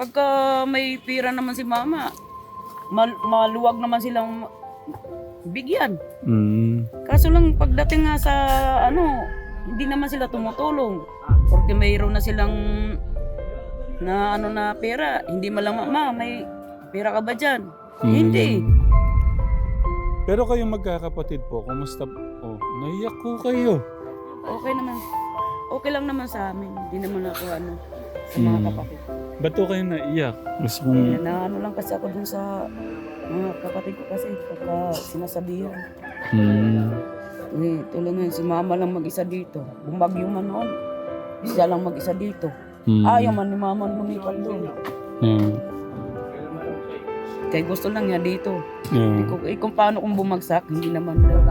pagka may pira naman si mama, maluwag naman silang bigyan. Kaso lang pagdating nga sa hindi naman sila tumutulong. Porque mayroon na silang na pera, hindi malang may pera ka ba dyan? Hindi. Pero kayong magkakapatid po, kumusta po? Oh, naiyak ko kayo. Okay naman. Okay lang naman sa amin. Hindi naman ako sa mga kapatid. Ba't po kayo naiyak? Gusto kong... Lang kasi ako dun sa mga kapatid ko kasi pagka sinasabihan. Tulad na si mama lang mag-isa dito. Bumagyo man noon. Siya lang mag-isa dito. Ayaw man ni mama lumipat doon. Kaya gusto lang niya dito. Kung paano kung bumagsak, hindi naman daw.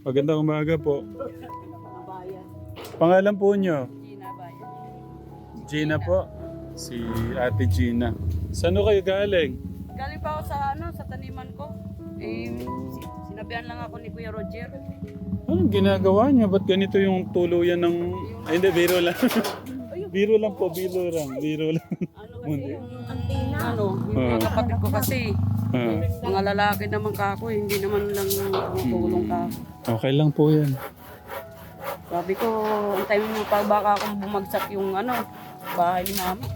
Magandang umaga po. Pangalan po niyo? Gina po. Si Ate Gina. Saan kayo galing? Galing pa ako sa taniman ko. Sinabihan lang ako ni Kuya Roger. Anong ginagawa niyo? Ba't ganito yung tuluyan ng... Ay, hindi, biro lang. Biro lang po, biro lang. Yung mga kapatid ko kasi, mga lalaki naman kako, hindi naman lang tumutulong ka. Okay lang po yan. Sabi ko, antayin mo pa baka akong bumagsak yung bahay ni mama.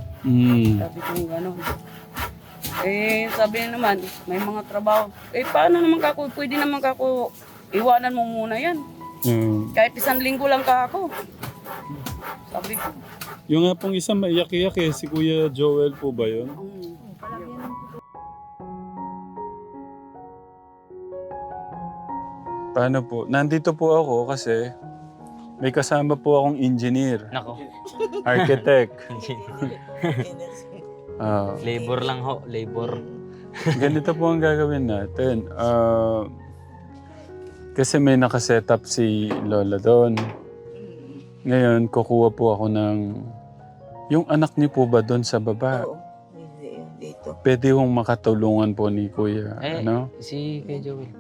Sabi ko gano'n. Sabi naman, may mga trabaho. Paano naman kako, pwede naman kako, iwanan mo muna yan. Kahit 1 linggo lang kako. Sabi ko. Yung nga pong isang maiyak-iyak si Kuya Joel po ba yun? Paano po? Nandito po ako kasi may kasama po akong engineer. Nako. Architect. Labor lang ho, labor. Ganito po ang gagawin natin. Kasi may nakasetup si Lola doon. Ngayon, kukuha po ako ng... Yung anak niyo po ba doon sa baba? Oo, dito. Pwede hong makatulungan po ni Kuya. Si Kuya Joel.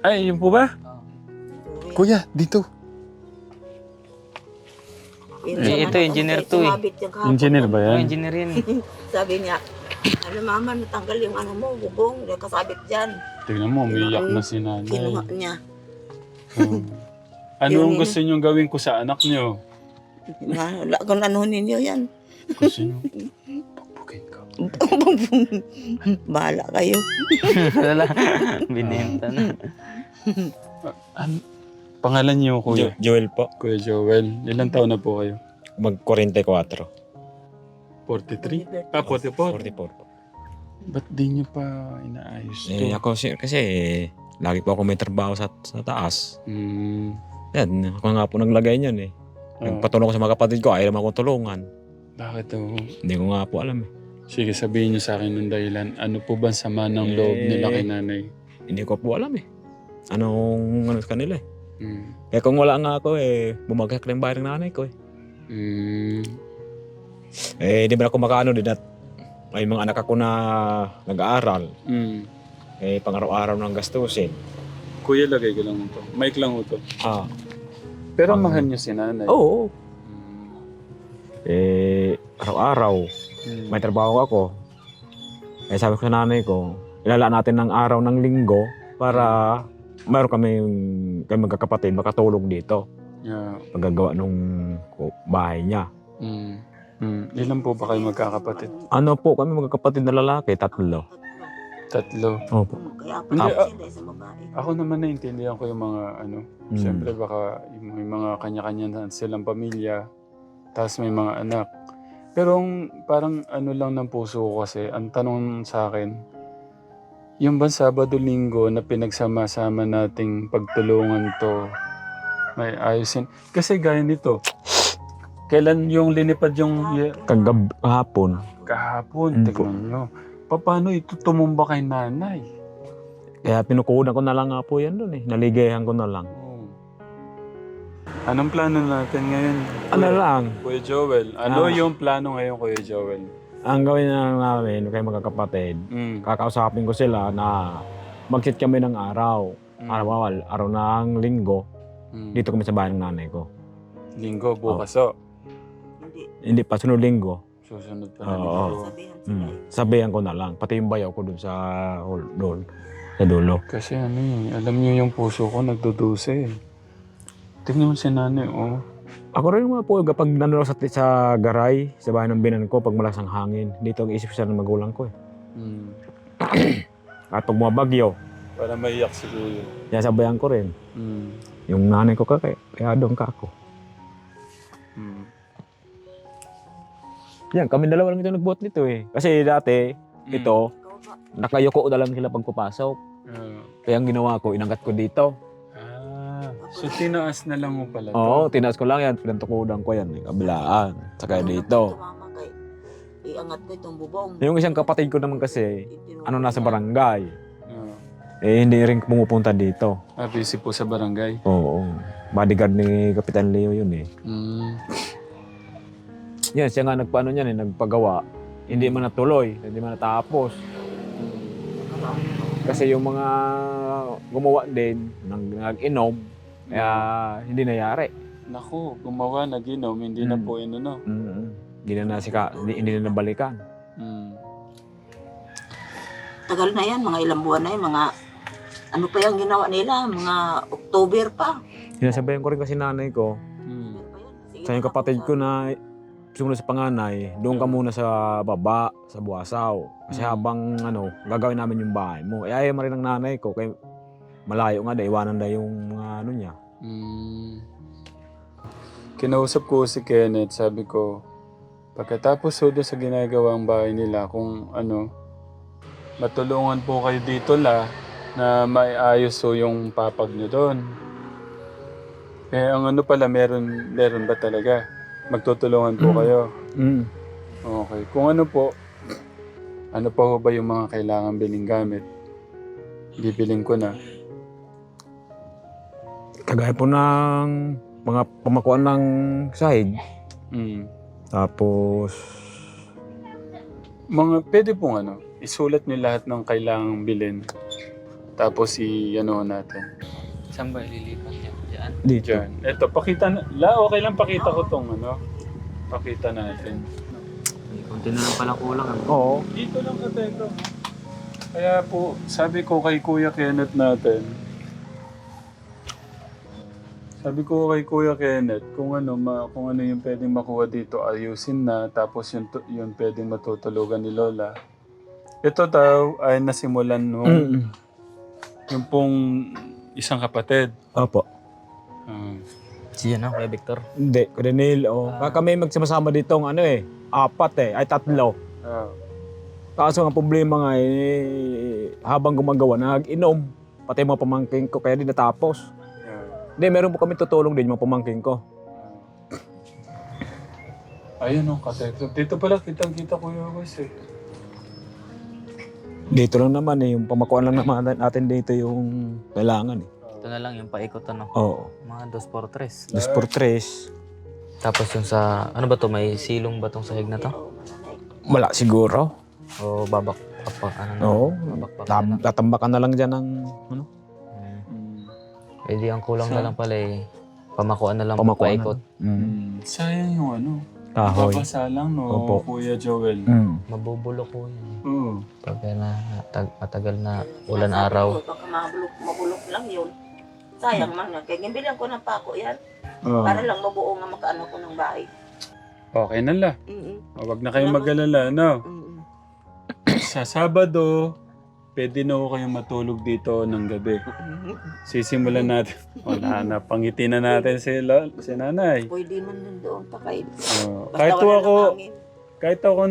Ay, yun po ba? Kuya, dito. Ito, engineer to eh. Engineer ba yan? Engineer yan. Sabi niya, mama, natanggal yung mo, bubong, kasabit dyan. Tingnan mo, umiiyak na si nanay. Kinuha niya. Ano ang gusto niyong gawin ko sa anak niyo? Wala kung ano ninyo yan. Gusto niyo? Pagpugin ko. Bahala kayo. Wala. Binenta na. Pangalan niyo, Kuya? Joel po. Kuya Joel. Ilang taon na po kayo? Mag-44. 43? 44? 44 po. Ba't di niyo pa inaayos to? Ako kasi lagi po ako may trabaho sa taas. Yan, ako nga po naglagay niyan eh. Nagpatulong ko sa mga kapatid ko, ayaw naman akong tulungan. Bakit to? Hindi ko nga po alam eh. Sige, sabihin niyo sa akin ng dahilan. Ano po ba sama ng loob nila kay nanay? Hindi ko po alam eh. Anong sa kanila eh. Kaya kung wala nga ako bumagsak na yung bahay ng nanay ko eh. Di ba ako makaano din at may mga anak ako na nag-aaral. Pang-araw-araw ng gastusin. Kuya, lagay ko lang ito. Mic lang ito. Pero mahal niyo si nanay? Oo. Araw-araw, may trabaho ako. Sabi ko sa nanay ko, ilalaan natin ng araw ng linggo para mayroon kami magkakapatid makatulog dito. Yeah. Magagawa nung bahay niya. Ilan po ba kayo magkakapatid? Ano po kami magkakapatid na lalaki? 3. 3. Opo. Kaya Hindi, sila sa babae. Ako naman naintindihan ko yung mga siyempre baka may mga kanya-kanya na silang pamilya, tapos may mga anak. Pero parang lang ng puso ko kasi, ang tanong sa akin, yung ba Sabado-Linggo na pinagsama-sama nating pagtulungan to, may ayusin. Kasi gaya nito, kailan yung linipad yung Kahapon. kahapon, tignan nyo. Paano ito tumumba kay nanay? Kaya pinukunan ko na lang nga po yan doon eh. Naligayahan ko na lang. Anong plano natin ngayon? Ano lang, Kuya Joel, ano yung plano ngayon, Kuya Joel? ang gawin na namin kay magkakapatid, kakausapin ko sila na mag-sit kami ng araw. araw ng linggo, Mm. dito kami sa bahay ng nanay ko. Linggo, bukas o. Hindi. Hindi pa, sunod linggo. Susunod pa na Oo. linggo. Sabihan sila eh. Sabihan ko na lang, pati yung bayaw ko dun sa doon, sa dulo. Kasi ano eh, alam niyo yung puso ko nagdudusa eh. Tingnan mo si nanay, oh. Ako rin mga po, kapag nanonood sa garay, sa bahay ng binan ko, pag malakas ang hangin, dito ang isip siya ng magulang ko eh. Mm. At pag bumabagyo, Para maiyak si Kuya. kaya sabayan ko rin. Mm. Yung nanay ko kaya doon ka ako. Mm. Yan, kami dalawa lang ito nagbuhat nito eh. Kasi dati, ito, Ikaw ba? nakayuko na lang sila pag papasok. Kaya ang ginawa ko, inangkat ko dito. So tinaas na lang mo pala to? Oo, tinaas ko lang yan, pinantukudan ko yan, eh, kabilaan. Saka dito. Tumama kay, iangat ko itong bubong. Yung isang kapatid ko naman kasi, ano nasa barangay. Ah. Eh, hindi rin pumupunta dito. Busy po sa barangay? Oo. Bodyguard ni Kapitan Leo yun eh. Mm. Yan, siya nga nagpaano niyan eh, nagpagawa. Hindi man natuloy, hindi man natapos. Kasi yung mga gumawa din, nag-inom, kaya hindi nangyari. Naku, gumawa, nag-inom, hindi na Mm. po inuno. Hindi na hindi na nabalikan. Mm. Tagal na yan, mga ilang buwan na yan, mga ano pa yung ginawa nila, mga October pa. Sinasabayan ko rin kasi nanay ko, Mm. Sige sa yung na, kapatid ko na sumunod sa panganay, doon ka muna sa baba, sa Buasaw. Kasi habang gagawin namin yung bahay mo. Eh, ayaw mo rin ng nanay ko, kaya malayo nga, iwanan na yung mga ano niya. Mm. Kinausap ko si Kenneth, sabi ko, pagkatapos ho doon sa ginagawang bahay nila, kung matulungan po kayo dito na maiayos ho yung papag nyo doon. Eh, ang pala, meron ba talaga? Magtutulungan po kayo. Mm. Okay. Kung ano pa ho ba yung mga kailangan biling gamit? Bibiling ko na. Kagaya po ng mga pamakuan ng sahig. Mm. Tapos, Pwede pong isulat niyo lahat ng kailangang bilhin. Tapos natin. Saan ba ililipat niya? Diyan? dito. Diyan. Ito, pakita na. Okay lang pakita ko tong Pakita natin. May konti na lang pala kulang. Oo. Dito lang ito. Kaya po, sabi ko kay Kuya Kenneth natin. Sabi ko kay Kuya Kenneth, kung ano yung pwedeng makuha dito, ayusin na. Tapos yung pwedeng matutulugan ni Lola. Ito daw ay nasimulan nung yung pong isang kapatid. Opo. Siya na, Kuya Victor. Hindi, Coronel. Kami magsamasama dito ng 4 tatlo. Kaso ang problema nga habang gumagawa, nag-inom. Pati mga pamangking ko, kaya di natapos. Hindi, meron po kami tutulong din mga pamangking ko. Ayun katekso. Dito pala kitang-kita ko yung guys Dito lang naman yung pamakuan lang naman natin dito yung kailangan Ito na lang yung paikot Oo. Mga 2x3. 2x3. Tapos yung sa, ano ba to? May silong ba tong sahig na to? Wala siguro. O babak, Oo. babakbak na lang. Tatambakan na lang dyan ng Eh di ang kulang na lang pala pamakuan na lang pamakuan. paikot. Sayang yung Kahoy. babasa lang Opo. Kuya Joel. Mabubulok po yan. Oo. Pag matagal na ulan araw. Baka mabulok lang yun. Sayang man na. Kaya gibilang ko ng pako yan. Oo. Para lang mabuo nga makaano ko ng bahay. Okay na la. Huwag na kayong mag-alala, Sa Sabado, pwede na ho kayong matulog dito ng gabi. Sisimulan natin. Pangiti na natin si nanay. Pwede man nandoon pa kayo. Kahit wala ako, ng hangin. kahit ako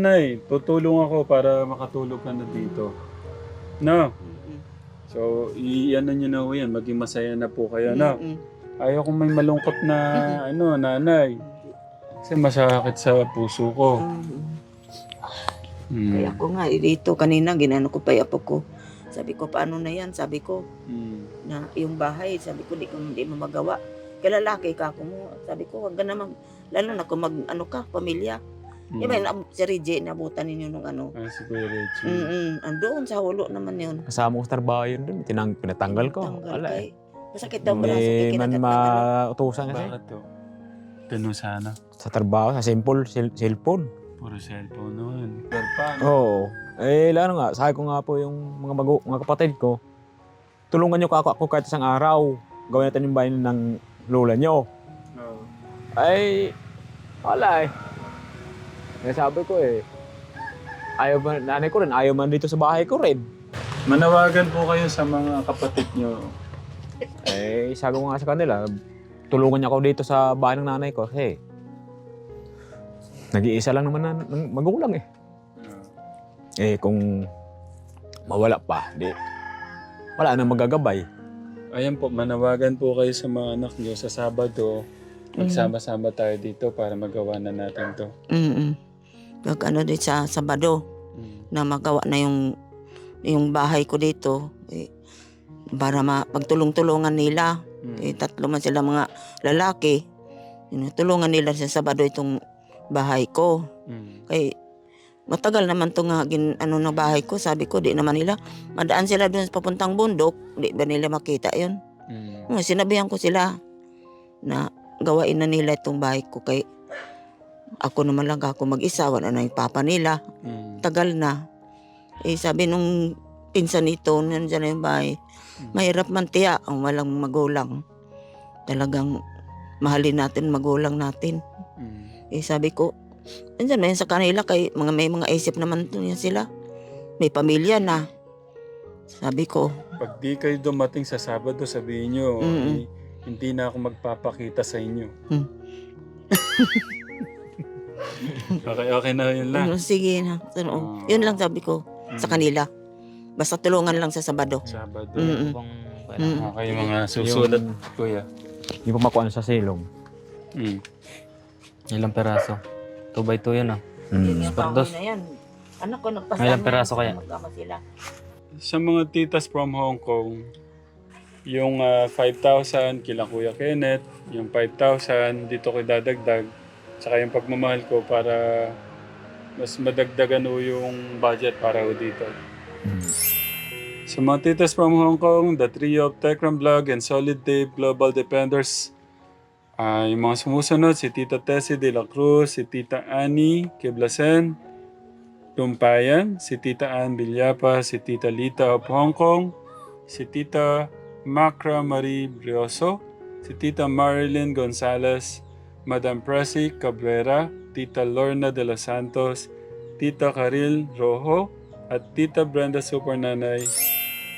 tutulong ako para makatulog ka na dito. No? So, i-ano nyo na ho yan. Maging masaya na po kayo, Ayaw kong may malungkot na, nanay. Kasi masakit sa puso ko. Kaya ako nga, dito kanina, ginano ko pa yung apo ko. Sabi ko, paano na yan? Sabi ko, na yung bahay, sabi ko, di mo magawa. Kaya lalaki ka ako mo. Sabi ko, wag ka na lalo na kung pamilya. Di ba, si Reggie, nabutan ninyo nung ano. Si Kuya Reggie. Andoon sa hulo naman yun. Kasama ko sa trabaho yun dun. Pinatanggal ko. Tanggal Wala kay. eh. Masakit daw braso kay Hindi man kinagat ng ano. mautusan kasi. Bakit to? Ganun sana. Sa trabaho, sa simple, cellphone. Puro cellphone noon. Paano? Oo. Eh, lalo nga, sabi ko nga po yung mga kapatid ko, tulungan nyo ako kahit isang araw. Gawin natin yung bayan ng lola nyo. Oo. Ay, wala eh. Kaya sabi ko eh, ayaw ba, nanay ko rin, ayaw man dito sa bahay ko rin. Manawagan po kayo sa mga kapatid nyo. Eh, sabi ko nga sa kanila, tulungan niya ako dito sa bahay ng nanay ko kasi nag-iisa lang naman ng magulang eh. Eh, kung mawala pa, di, wala nang magagabay. Ayan po, manawagan po kayo sa mga anak nyo sa Sabado. Magsama-sama tayo dito para magawa na natin to. Pag ano din sa Sabado, na magawa na yung bahay ko dito, eh, para pagtulong-tulungan nila. Eh, 3 man sila mga lalaki. Tulungan nila sa Sabado itong bahay ko. Kay matagal naman to nga na bahay ko. Sabi ko, di naman nila. Madaan sila doon sa papuntang bundok. Di ba nila makita yun? Sinabihan ko sila na gawain na nila itong bahay ko. Kay ako naman lang ako mag-isa. Wala na yung papa nila. Tagal na. Eh, sabi nung pinsan nito, nandiyan na yung bahay. Mahirap man tiya ang walang magulang. Talagang mahalin natin magulang natin. Eh, sabi ko, nandiyan na yun sa kanila kay may mga isip naman yan sila. May pamilya na. Sabi ko. Pag di kayo dumating sa Sabado, sabihin nyo, hindi na ako magpapakita sa inyo. Okay na yun lang. Sige na. Yun lang sabi ko sa kanila. Basta tulungan lang sa Sabado. Sabado. Kung Okay, mga susulat, kuya. Hindi pa makuha sa silong. ilang peraso? 2x2 yan ah. Yun yung Pardos. kahoy na yan. Anak ko nagpasama. Ilang peraso kaya? Magkama sila. Sa mga titas from Hong Kong, yung 5,000 kila Kuya Kenneth, yung 5,000 dito ko dadagdag, tsaka yung pagmamahal ko para mas madagdagan o yung budget para o dito. Sa mga titas from Hong Kong, the trio of Tekram Vlog and Solid Dave Global Defenders, yung mga sumusunod, si Tita Tessie de la Cruz, si Tita Annie Keblasen, Tumpayan, si Tita Ann Villapa, si Tita Lita of Hong Kong, si Tita Macra Marie Brioso, si Tita Marilyn Gonzalez, Madam Presi Cabrera, Tita Lorna de los Santos, Tita Karil Rojo, at Tita Brenda Supernanay.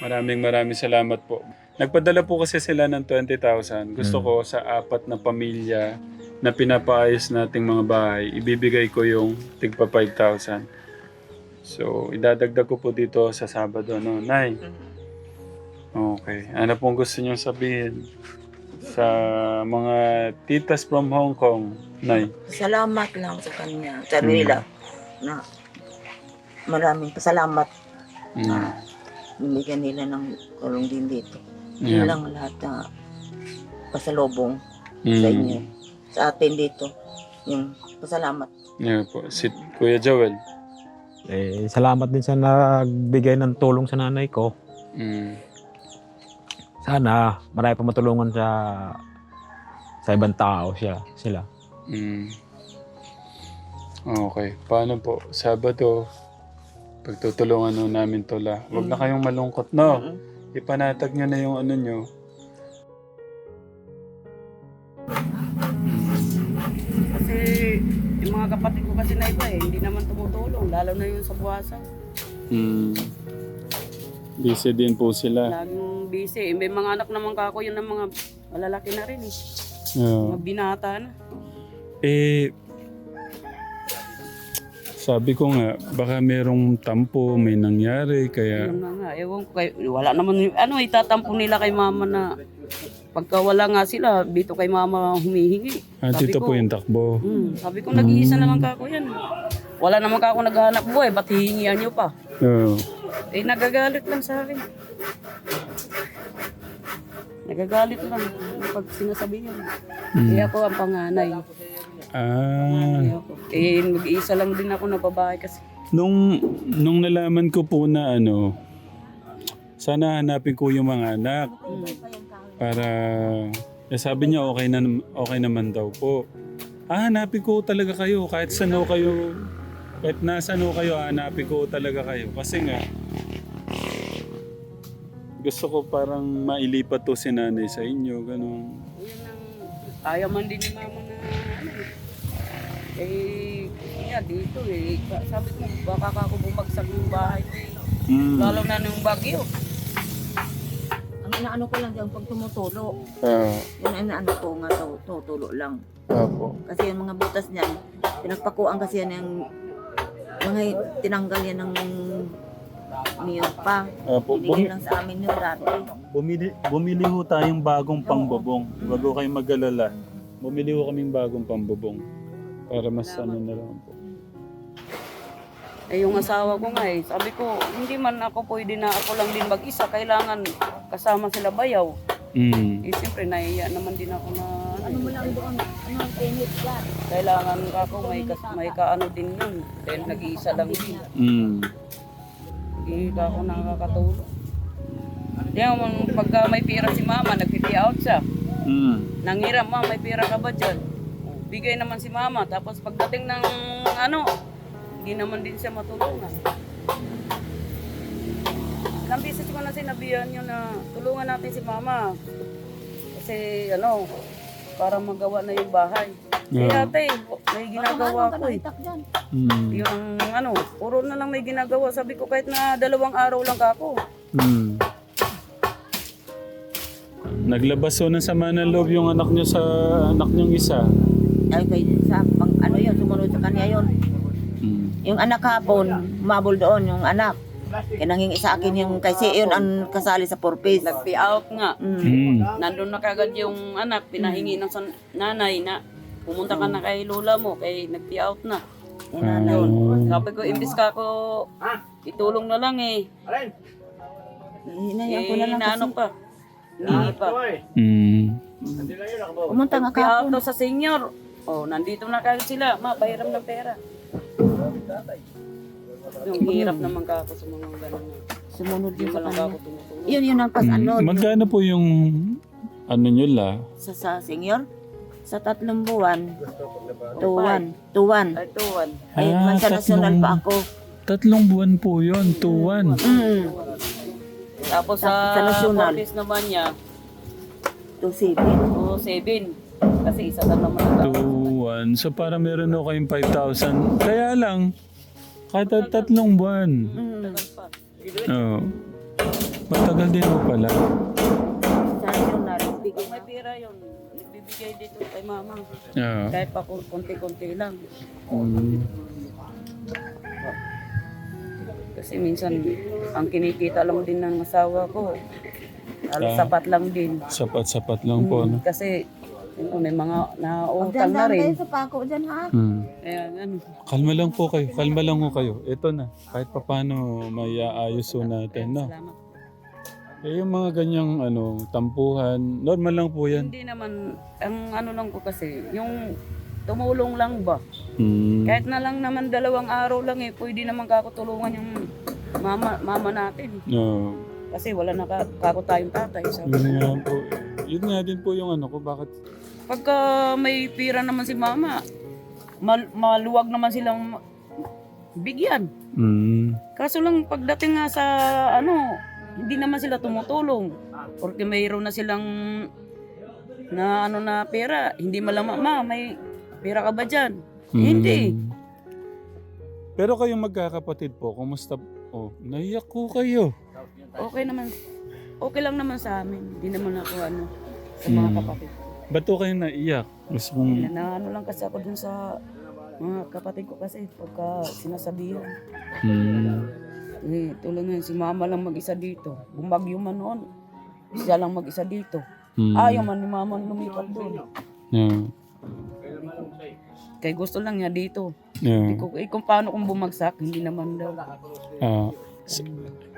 Maraming salamat po. Nagpadala po kasi sila ng 20,000. Gusto ko sa 4 na pamilya na pinapaayos nating mga bahay, ibibigay ko yung tigpa 5,000. So, idadagdag ko po dito sa Sabado, no? Nay? Okay. Ano pong gusto niyong sabihin sa mga titas from Hong Kong, Nay? Salamat lang sa kanya. Sabi nila na maraming pasalamat na binigyan nila ng tulong din dito. Yun lang lahat na pasalubong sa inyo. Sa atin dito. Yung pasalamat. Yeah po. Si Kuya Joel. Eh, salamat din sa nagbigay ng tulong sa nanay ko. Sana marami pa matulungan sa ibang tao sila. Okay. Paano po? Sabado, pagtutulungan nun namin tula. Huwag na kayong malungkot, no? Ipanatag nyo na yung ano nyo. Kasi yung mga kapatid ko kasi na iba hindi naman tumutulong, lalo na yung sa buwasan. Busy din po sila. Laging busy. May mga anak naman kako yun ng mga malalaki na rin Yeah. Mga binata na. Sabi ko nga, baka merong tampo, may nangyari, kaya... Yun na nga, ewan ko wala naman, itatampo nila kay mama na pagka wala nga sila, dito kay mama humihingi. Dito po yung takbo. Sabi ko, nag-iisa naman kako yan. Wala naman kako naghahanap buhay, ba't hihingian nyo pa? Nagagalit lang sa akin. Nagagalit lang pag sinasabi yan. Kaya ako ang panganay. Ah, Ayoko. Eh, mag-iisa lang din ako na babae kasi. nung nalaman ko po na ano, sana hanapin ko yung mga anak para sabi niya okay naman daw po. Hanapin ko talaga kayo kahit saan ho kayo, kahit nasaan ho kayo, hanapin ko talaga kayo kasi nga gusto ko parang mailipat to si nanay sa inyo, ganun. Yun ang ayaw man din ni mama na ano eh. Kaya dito eh. Sabi ko, baka ako bumagsak yung bahay ko eh. Lalo na nung bagyo. Ang inaano ko lang dyan pag tumutulo. Ah, Yung inaano ko nga tutulo lang. apo. Kasi yung mga butas niyan, pinagpakuan kasi yan yung mga tinanggal yan ng niyog pa. Apo. Binigay lang sa amin yung dati. Bumili ho tayong bagong pangbubong. Bago kayo mag-alala. Bumili ho kaming bagong pangbubong. Para mas ano na lang po. Eh yung asawa ko nga eh, sabi ko, hindi man ako pwede na ako lang din mag-isa, kailangan kasama sila bayaw. Mm. Eh siyempre nahiya naman din ako na Ano mo lang doon? Ano ang tenit yan? kailangan ako may kaano din yun. Dahil nag-iisa lang din. Mm. Hindi ako nakakatulong. Yan, pagka may pira si mama, nag-pay out siya. Mm. Nangiram, ma, may pira ka ba dyan? Bigay naman si mama. Tapos pagdating ng ano, hindi naman din siya matulungan. Ilang beses ko na sinabihan yun na tulungan natin si mama. Kasi ano, para magawa na yung bahay. Yeah. Ate, may ginagawa ko eh. Mm. Yung ano, puro na lang may ginagawa. Sabi ko kahit na 2 araw lang ako. Mm. Naglabas ho ng sama ng loob yung anak niyo sa anak niyong isa. Ay, kay sa pang ano yun, sumunod sa kanya yun. Mm. Yung anak hapon, umabol doon yung anak. Kaya nanghingi sa akin yung, kasi yun ang kasali sa purpose. Nag-pay out nga. Mm. Nandun na kagad yung anak, pinahingi ng nanay na pumunta ka na kay lola mo, kay nag-pay out na. Yung nanay. Sabi ko, imbis ka ako, itulong na lang eh. Hinayaan ko na lang Inaano kasi. pa. Hindi pa. Mm. Pumunta nga Pay out kahapon. daw sa senior. Oh, nandito na kagad sila. Ma, pahiram ng pera. Yung hirap naman ka ako sa mga gano'n. Sumunod Hindi din pa sa lang kanya. ako tumutulong. Yun ang pas ano, Magkano po yung ano nyo la? sa senior. Sa 3 buwan, 2-1. Ay, tuwan. Ay, sa national pa ako. 3 buwan po yun, 2-1. Tapos Sa sa national. police naman niya, 2-7. 7. Kasi isa lang naman ang tao. 2-1. So para meron ho kayong 5,000. Kaya lang, kada 3 buwan. Tagal pa. Oo. Matagal din ho pala. Sa national, bigay May pera yun. Nagbibigay dito kay mama. Oo. Kahit pa konti-konti lang. Mm. Kasi minsan, ang kinikita lang din ng asawa ko. Sapat lang din. Sapat-sapat lang po. No? Kasi may mga nautang na rin. sa pako dyan ha. Kaya ano. Kalma lang po kayo. Kalma lang ho kayo. Ito na. Kahit pa paano may aayos ho natin. No? Salamat. Eh, yung mga ganyang tampuhan, normal lang po yan. Hindi naman, ang ano lang ko kasi, yung tumulong lang ba? Mm. Kahit na lang naman 2 araw lang eh, pwede naman kakutulungan yung mama natin. No. Kasi wala na kako tayong tatay. Sabi. Yun nga po. Yun nga din po yung ano ko. Bakit? Pagka may pira naman si mama, maluwag naman silang bigyan. Mm. Kaso lang pagdating nga sa ano, hindi naman sila tumutulong. Porque mayroon na silang na ano na pera. Hindi malang may pera ka ba dyan? Hindi. Pero kayong magkakapatid po, kumusta? Oh, naiyak ko kayo. Okay naman. Okay lang naman sa amin. Hindi naman ako ano sa mga kapatid. Ba't po kayo naiyak? Gusto kong... Na ano lang kasi ako dun sa mga kapatid ko kasi pagka sinasabihan. Eh, tulad nga si mama lang mag-isa dito. Bumagyo man noon. Siya lang mag-isa dito. Ayaw man ni mama lumipat doon. Yeah. Kaya gusto lang niya dito. Yeah. Kung paano kung bumagsak, hindi naman daw.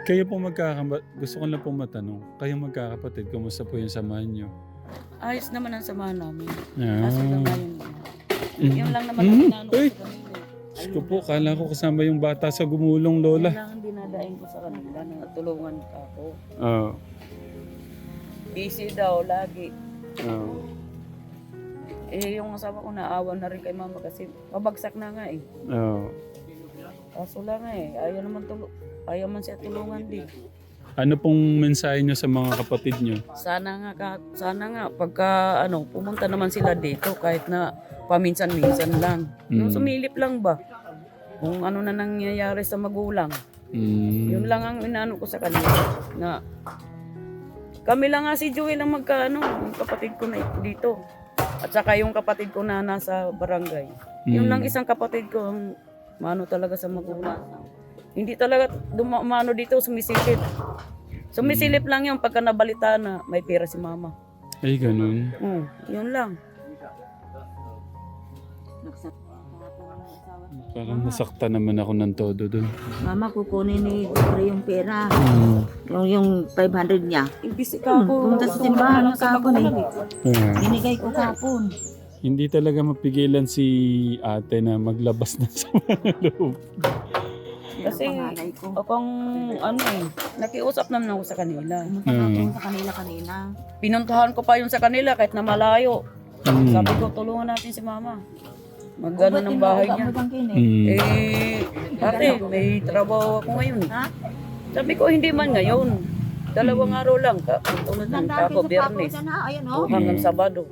Kayo po gusto ko lang po matanong. Kayo magkakapatid, kumusta po yung samahan nyo? Ayos naman ang samahan namin. Yeah. Kaso lang ngayon. Yun lang naman ang inaano ko Uy! sa kanila. Diyos ko po, kala ko kasama yung bata sa gumulong, Yun Lola. lang ang dinadaing ko sa kanila na tulungan ka ako. Oo. Busy daw lagi. Oo. Eh, yung asawa ko naawa na rin kay mama kasi pabagsak na nga eh. Oo. Kaso lang eh, ayaw man siya tulungan din. Ano pong mensahe niyo sa mga kapatid niyo? Sana nga pagka pumunta naman sila dito kahit na paminsan-minsan lang. Yung sumilip lang ba? Kung ano na nangyayari sa magulang. Yun lang ang inaano ko sa kanila na kami lang nga si Joey lang yung kapatid ko na dito. At saka yung kapatid ko na nasa barangay. Yun lang isang kapatid ko ang mano talaga sa magulang. Hindi talaga dumano dito sumisilip. Sumisilip lang yung pagka nabalita na may pera si mama. Ay, ganun. Yun lang. Parang nasakta naman ako ng todo dun. Mama, kukunin ni Dore yung pera. Yung 500 niya. Imbis ka ako. Pumunta sa simbahan ng kapon eh. Yeah. Binigay ko kapon. Hindi talaga mapigilan si ate na maglabas na sa mga loob. Kasi akong nakiusap naman ako sa kanila. Pumunta ako sa kanila. Pinuntahan ko pa yun sa kanila kahit na malayo. Sabi ko, tulungan natin si mama. Magano ng bahay niya. Ate, may trabaho ako ngayon. Sabi ko, hindi man ngayon. 2 araw lang. Tulad ng kako, Biyernes. Hanggang Sabado.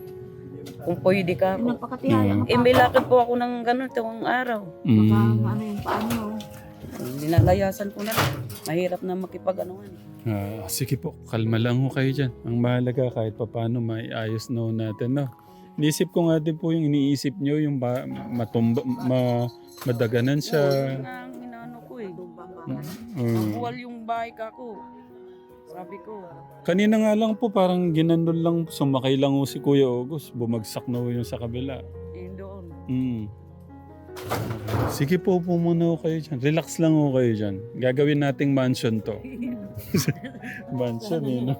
Kung pwede ka ako. May lakad po ako ng gano'n itong araw. Ninalayasan ko na lang. Mahirap na makipag-anuhan. Sige po, kalma lang ho kayo dyan. Ang mahalaga kahit paano maiayos na ho natin, no? Iniisip ko nga din po yung iniisip nyo, yung madaganan siya. Ang inano ko eh. Buwal yung bahay kako. Sabi ko. Kanina nga lang po, parang ginanol lang, sumakay lang ho si Kuya August. Bumagsak na ho yung sa kabila. Yun doon. Sige po muna ho kayo dyan. Relax lang ho kayo dyan. Gagawin nating mansion to. Mansion eh, no?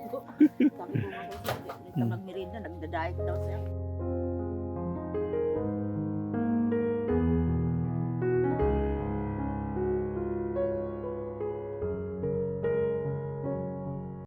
Magmerienda, nagdadayag daw siya.